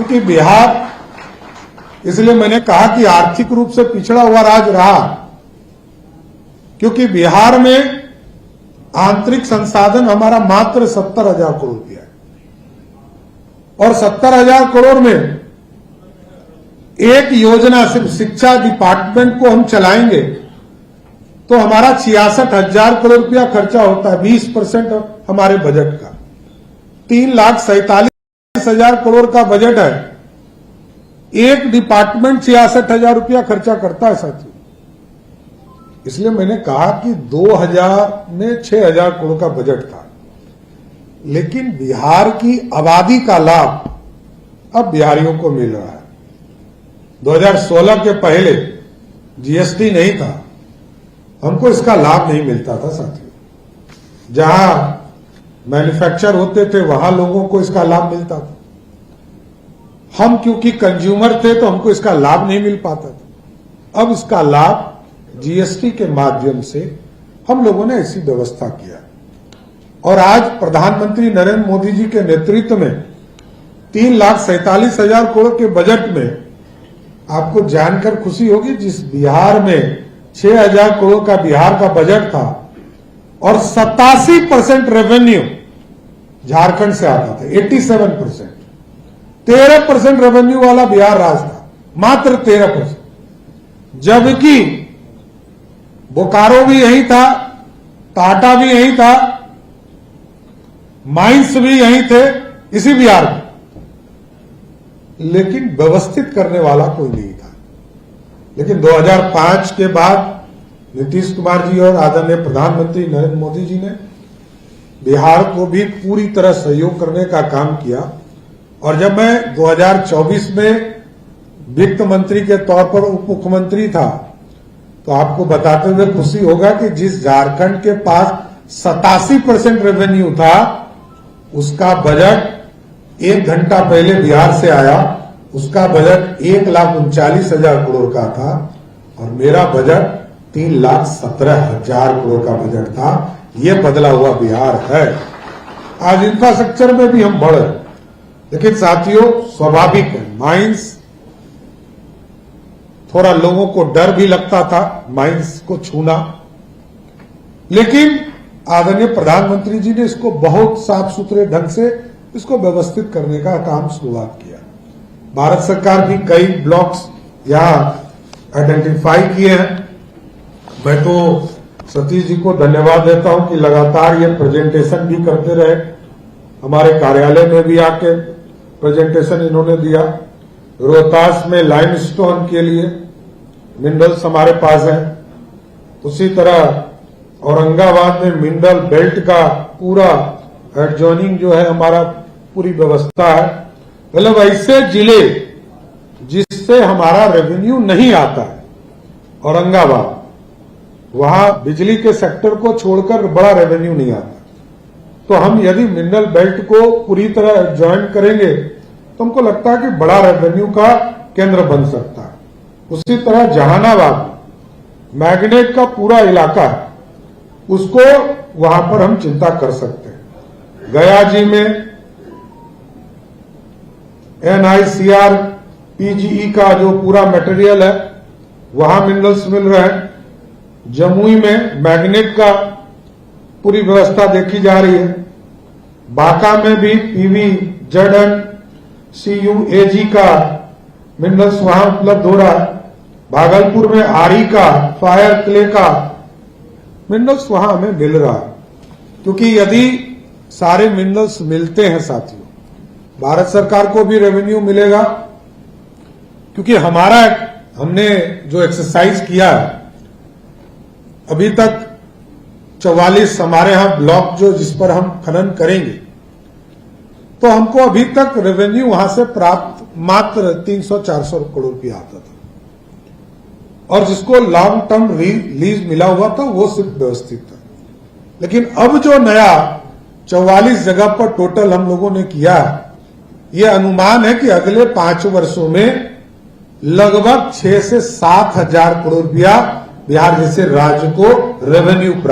क्योंकि बिहार, इसलिए मैंने कहा कि आर्थिक रूप से पिछड़ा हुआ राज्य रहा, क्योंकि बिहार में आंतरिक संसाधन हमारा मात्र 70,000 करोड़ रुपया है, और 70,000 करोड़ में एक योजना सिर्फ शिक्षा डिपार्टमेंट को हम चलाएंगे तो हमारा 66,000 करोड़ रुपया खर्चा होता है, 20% हमारे बजट का। 3,47,000 करोड़ का बजट है, एक डिपार्टमेंट 66,000 रुपया खर्चा करता है साथियों। इसलिए मैंने कहा कि 2000 में 6,000 करोड़ का बजट था, लेकिन बिहार की आबादी का लाभ अब बिहारियों को मिल रहा है। 2016 के पहले जीएसटी नहीं था, हमको इसका लाभ नहीं मिलता था साथियों। जहां मैन्युफैक्चर होते थे वहां लोगों को इसका लाभ मिलता था, हम क्योंकि कंज्यूमर थे तो हमको इसका लाभ नहीं मिल पाता था। अब इसका लाभ जीएसटी के माध्यम से हम लोगों ने ऐसी व्यवस्था किया, और आज प्रधानमंत्री नरेंद्र मोदी जी के नेतृत्व में 3,47,000 करोड़ के बजट में आपको जानकर खुशी होगी, जिस बिहार में 6,000 करोड़ का बिहार का बजट था और 87% रेवेन्यू झारखंड से आता था, 87%, 13% रेवेन्यू वाला बिहार राज्य था, मात्र 13%, जबकि बोकारो भी यही था, टाटा भी यही था, माइंस भी यही थे, इसी बिहार में, लेकिन व्यवस्थित करने वाला कोई नहीं था। लेकिन 2005 के बाद नीतीश कुमार जी और आदरणीय प्रधानमंत्री नरेंद्र मोदी जी ने बिहार को भी पूरी तरह सहयोग करने का काम किया, और जब मैं 2024 में वित्त मंत्री के तौर पर उप मुख्यमंत्री था तो आपको बताते हुए खुशी होगा कि जिस झारखंड के पास 87% रेवेन्यू था, उसका बजट 1 घंटा पहले बिहार से आया, उसका बजट 1,39,000 करोड़ का था, और मेरा बजट 3,17,000 करोड़ का बजट था। ये बदला हुआ बिहार है। आज इंफ्रास्ट्रक्चर में भी हम बढ़ रहे, लेकिन साथियों स्वाभाविक है, माइंस थोड़ा लोगों को डर भी लगता था माइंस को छूना, लेकिन आदरणीय प्रधानमंत्री जी ने इसको बहुत साफ सुथरे ढंग से इसको व्यवस्थित करने का काम शुरुआत किया। भारत सरकार भी कई ब्लॉक्स यहां आइडेंटिफाई किए हैं। मैं तो सतीश जी को धन्यवाद देता हूं कि लगातार ये प्रेजेंटेशन भी करते रहे, हमारे कार्यालय में भी आके प्रेजेंटेशन इन्होंने दिया। रोहतास में लाइमस्टोन के लिए मिनरल्स हमारे पास है, उसी तरह औरंगाबाद में मिनरल बेल्ट का पूरा एडजॉइनिंग जो है हमारा पूरी व्यवस्था है। मतलब ऐसे जिले जिससे हमारा रेवेन्यू नहीं आता है, औरंगाबाद, वहां बिजली के सेक्टर को छोड़कर बड़ा रेवेन्यू नहीं आता, तो हम यदि मिनरल बेल्ट को पूरी तरह एडजॉइन करेंगे तो हमको लगता है कि बड़ा रेवेन्यू का केंद्र बन सकता है। उसी तरह जहानाबाद मैग्नेट का पूरा इलाका है, उसको वहां पर हम चिंता कर सकते हैं। गया जी में NICR PGE का जो पूरा मटेरियल है वहां मिनरल्स मिल रहे हैं। जमुई में मैग्नेट का पूरी व्यवस्था देखी जा रही है। बांका में भी PV ZN CUAG का मिनरल्स वहां उपलब्ध हो रहा है। भागलपुर में RE का, फायर क्ले का मिनरल्स वहां हमें मिल रहा है, क्योंकि यदि सारे मिनरल्स मिलते हैं साथियों, भारत सरकार को भी रेवेन्यू मिलेगा। क्योंकि हमने जो एक्सरसाइज किया है, अभी तक 44 हमारे यहां ब्लॉक जो जिस पर हम खनन करेंगे, तो हमको अभी तक रेवेन्यू वहां से प्राप्त मात्र 300-400 करोड़ रुपया आता था, और जिसको लॉन्ग टर्म लीज मिला हुआ था वो सिर्फ व्यवस्थित था। लेकिन अब जो नया 44 जगह पर टोटल हम लोगों ने किया, ये अनुमान है कि अगले 5 वर्षों में लगभग 6 से 7 हजार करोड़ रुपया बिहार जैसे राज्य को रेवेन्यू प्राप्त